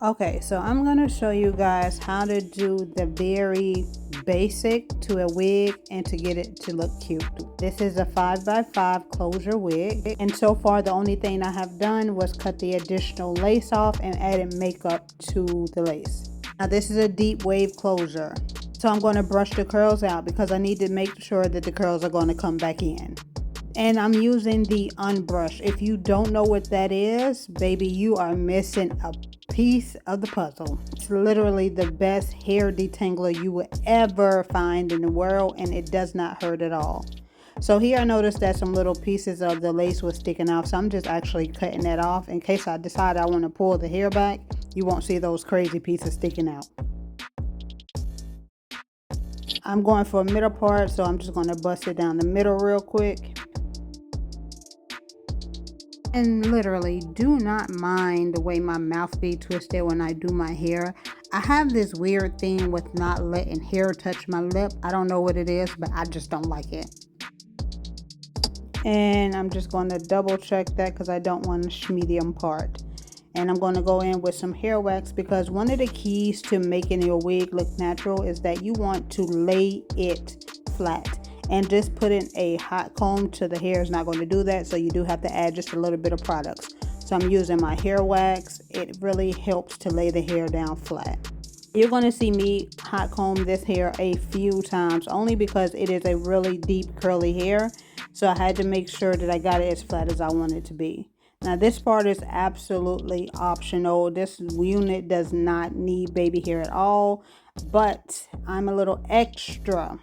Okay, so I'm going to show you guys how to do the very basic to a wig and to get it to look cute. This is a 5x5 closure wig, and so far the only thing I have done was cut the additional lace off and added makeup to the lace. Now this is a deep wave closure, so I'm going to brush the curls out because I need to make sure that the curls are going to come back in. And I'm using the unbrush. If you don't know what that is, baby, you are missing a piece of the puzzle. It's literally the best hair detangler you will ever find in the world, and it does not hurt at all. So here I noticed that some little pieces of the lace was sticking out, so I'm just actually cutting that off in case I decide I want to pull the hair back. You won't see those crazy pieces sticking out. I'm going for a middle part, so I'm just going to bust it down the middle real quick. And literally, do not mind the way my mouth be twisted when I do my hair. I have this weird thing with not letting hair touch my lip. I don't know what it is, but I just don't like it. And I'm just going to double check that because I don't want to medium part. And I'm going to go in with some hair wax because one of the keys to making your wig look natural is that you want to lay it flat. And just putting a hot comb to the hair is not going to do that, so you do have to add just a little bit of products. So I'm using my hair wax. It really helps to lay the hair down flat. You're going to see me hot comb this hair a few times only because it is a really deep curly hair, so I had to make sure that I got it as flat as I want it to be. Now this part is absolutely optional. This unit does not need baby hair at all, but I'm a little extra.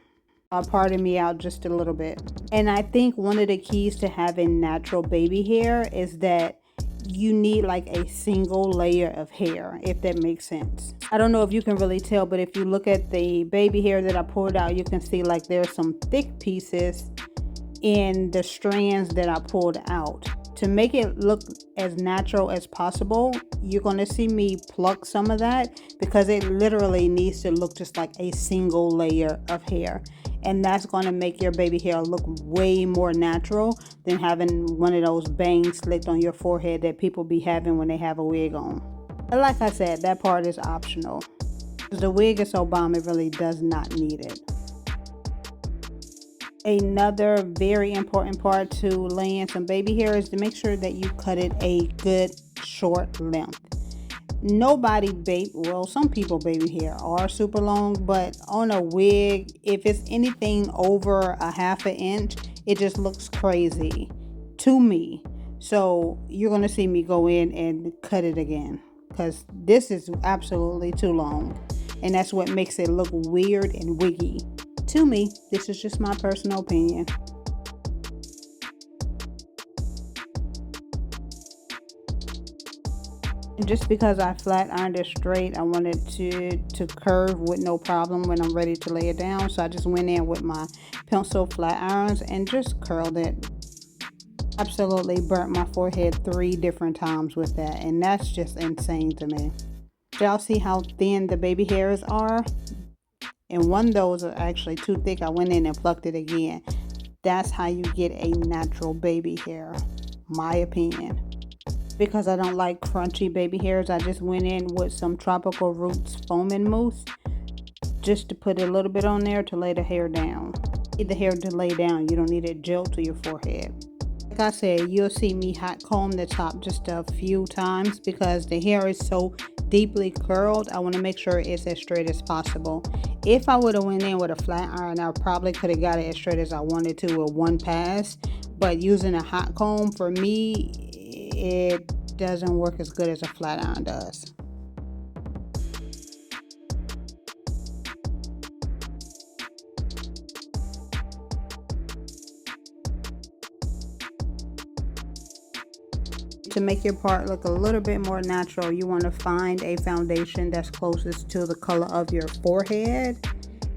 Pardon me out just a little bit. And I think one of the keys to having natural baby hair is that you need like a single layer of hair, if that makes sense. I don't know if you can really tell, but if you look at the baby hair that I pulled out, you can see like there's some thick pieces in the strands that I pulled out. To make it look as natural as possible, you're going to see me pluck some of that because it literally needs to look just like a single layer of hair. And that's going to make your baby hair look way more natural than having one of those bangs slicked on your forehead that people be having when they have a wig on. But like I said, that part is optional. The wig is so bomb, it really does not need it. Another very important part to laying some baby hair is to make sure that you cut it a good short length. Some people baby hair are super long, but on a wig, if it's anything over a ½ inch, it just looks crazy to me. So you're going to see me go in and cut it again because this is absolutely too long. And that's what makes it look weird and wiggy. To me, this is just my personal opinion. And just because I flat ironed it straight, I wanted to curve with no problem when I'm ready to lay it down. So I just went in with my pencil flat irons and just curled it. Absolutely burnt my forehead 3 different times with that, and that's just insane to me. Y'all see how thin the baby hairs are? And one of those are actually too thick. I went in and plucked it again. That's how you get a natural baby hair, my opinion. Because I don't like crunchy baby hairs, I just went in with some Tropical Roots foaming mousse just to put a little bit on there to lay the hair down. Need the hair to lay down. You don't need it gel to your forehead. Like I said, you'll see me hot comb the top just a few times because the hair is so deeply curled. I want to make sure it's as straight as possible. If I would have went in with a flat iron, I probably could have got it as straight as I wanted to with one pass. But using a hot comb, for me, it doesn't work as good as a flat iron does. To make your part look a little bit more natural, you want to find a foundation that's closest to the color of your forehead,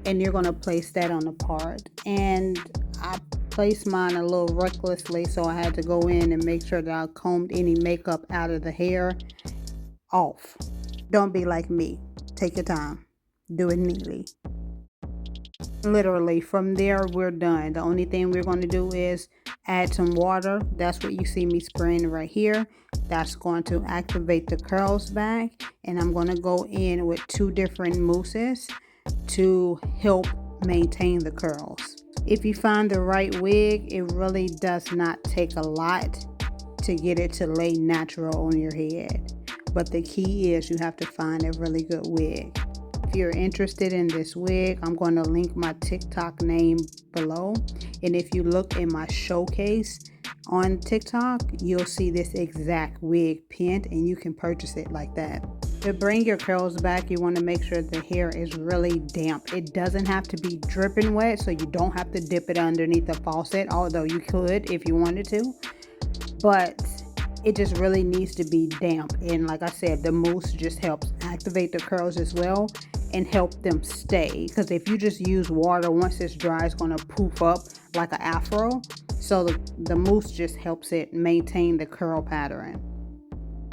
and you're going to place that on the part. And I placed mine a little recklessly, so I had to go in and make sure that I combed any makeup out of the hair off. Don't be like me. Take your time. Do it neatly. Literally, from there, we're done. The only thing we're going to do is add some water. That's what you see me spraying right here. That's going to activate the curls back. And I'm going to go in with 2 different mousses to help maintain the curls. If you find the right wig, it really does not take a lot to get it to lay natural on your head. But the key is you have to find a really good wig. If you're interested in this wig, I'm going to link my TikTok name below. And if you look in my showcase on TikTok, you'll see this exact wig pinned and you can purchase it like that. To bring your curls back, you want to make sure the hair is really damp. It doesn't have to be dripping wet, so you don't have to dip it underneath the faucet, although you could if you wanted to. But it just really needs to be damp. And like I said, the mousse just helps activate the curls as well and help them stay. Because if you just use water, once it's dry, it's going to poof up like an afro. So the mousse just helps it maintain the curl pattern.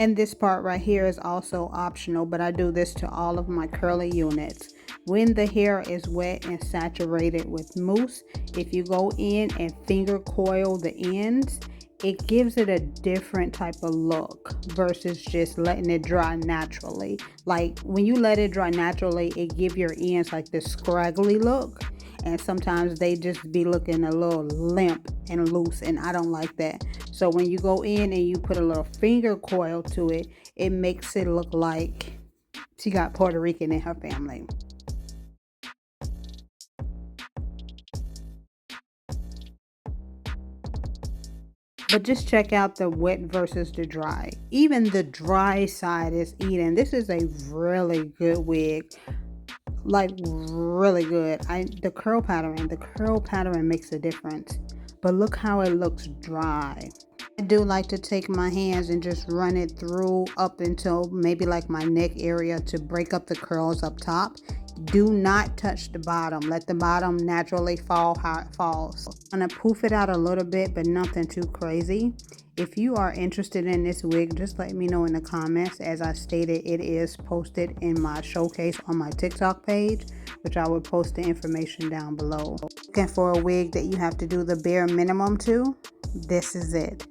And this part right here is also optional, but I do this to all of my curly units. When the hair is wet and saturated with mousse, if you go in and finger coil the ends, it gives it a different type of look versus just letting it dry naturally. Like when you let it dry naturally, it gives your ends like this scraggly look. And sometimes they just be looking a little limp and loose, and I don't like that. So when you go in and you put a little finger coil to it, it makes it look like she got Puerto Rican in her family. But just check out the wet versus the dry. Even the dry side is eating. This is a really good wig. Like really good. The curl pattern makes a difference. But look how it looks dry. I do like to take my hands and just run it through up until maybe like my neck area to break up the curls up top. Do not touch the bottom. Let the bottom naturally fall how it falls. I'm gonna poof it out a little bit, but nothing too crazy. If you are interested in this wig, just let me know in the comments. As I stated, it is posted in my showcase on my TikTok page, which I will post the information down below. Looking for a wig that you have to do the bare minimum to? This is it.